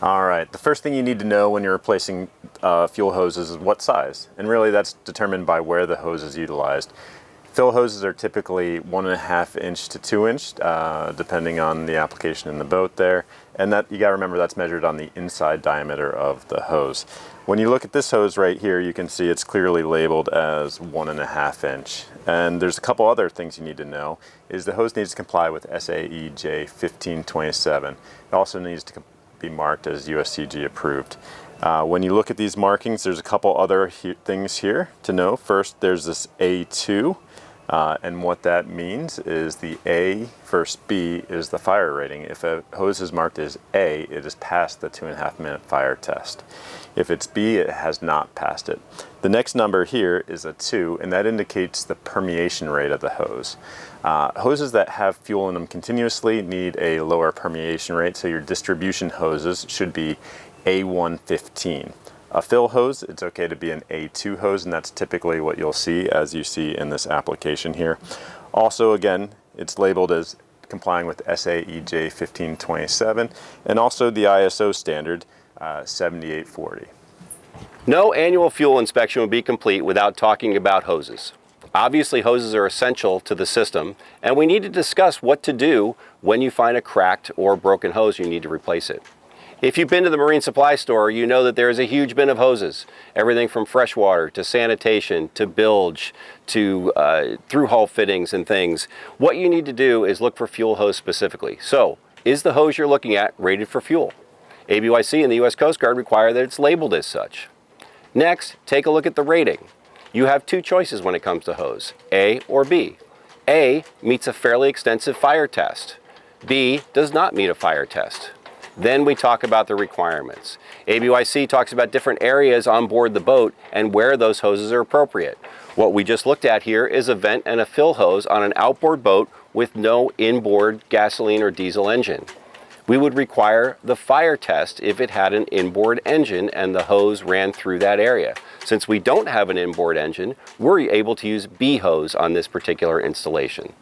All right, the first thing you need to know when you're replacing fuel hoses is what size, and really that's determined by where the hose is utilized. Fill hoses are typically 1.5 inch to 2 inch, depending on the application in the boat there, and that you gotta remember that's measured on the inside diameter of the hose. When you look at this hose right here, you can see it's clearly labeled as 1.5 inch. And there's a couple other things you need to know, is the hose needs to comply with SAE J1527. It also needs to be marked as USCG approved. When you look at these markings, there's a couple other things here to know. First, there's this A2, and what that means is the A versus B is the fire rating. If a hose is marked as A, it has passed the 2.5 minute fire test. If it's B, it has not passed it. The next number here is a 2, and that indicates the permeation rate of the hose. Hoses that have fuel in them continuously need a lower permeation rate, so your distribution hoses should be A115. A fill hose, it's okay to be an A2 hose, and that's typically what you'll see as you see in this application here. Also, again, it's labeled as complying with SAE J1527 and also the ISO standard 7840. No annual fuel inspection would be complete without talking about hoses. Obviously, hoses are essential to the system, and we need to discuss what to do when you find a cracked or broken hose and you need to replace it. If you've been to the marine supply store, you know that there is a huge bin of hoses. Everything from freshwater to sanitation to bilge to through-hull fittings and things. What you need to do is look for fuel hose specifically. So, is the hose you're looking at rated for fuel? ABYC and the U.S. Coast Guard require that it's labeled as such. Next, take a look at the rating. You have two choices when it comes to hose, A or B. A meets a fairly extensive fire test. B does not meet a fire test. Then we talk about the requirements. ABYC talks about different areas on board the boat and where those hoses are appropriate. What we just looked at here is a vent and a fill hose on an outboard boat with no inboard gasoline or diesel engine. We would require the fire test if it had an inboard engine and the hose ran through that area. Since we don't have an inboard engine, we're able to use B hose on this particular installation.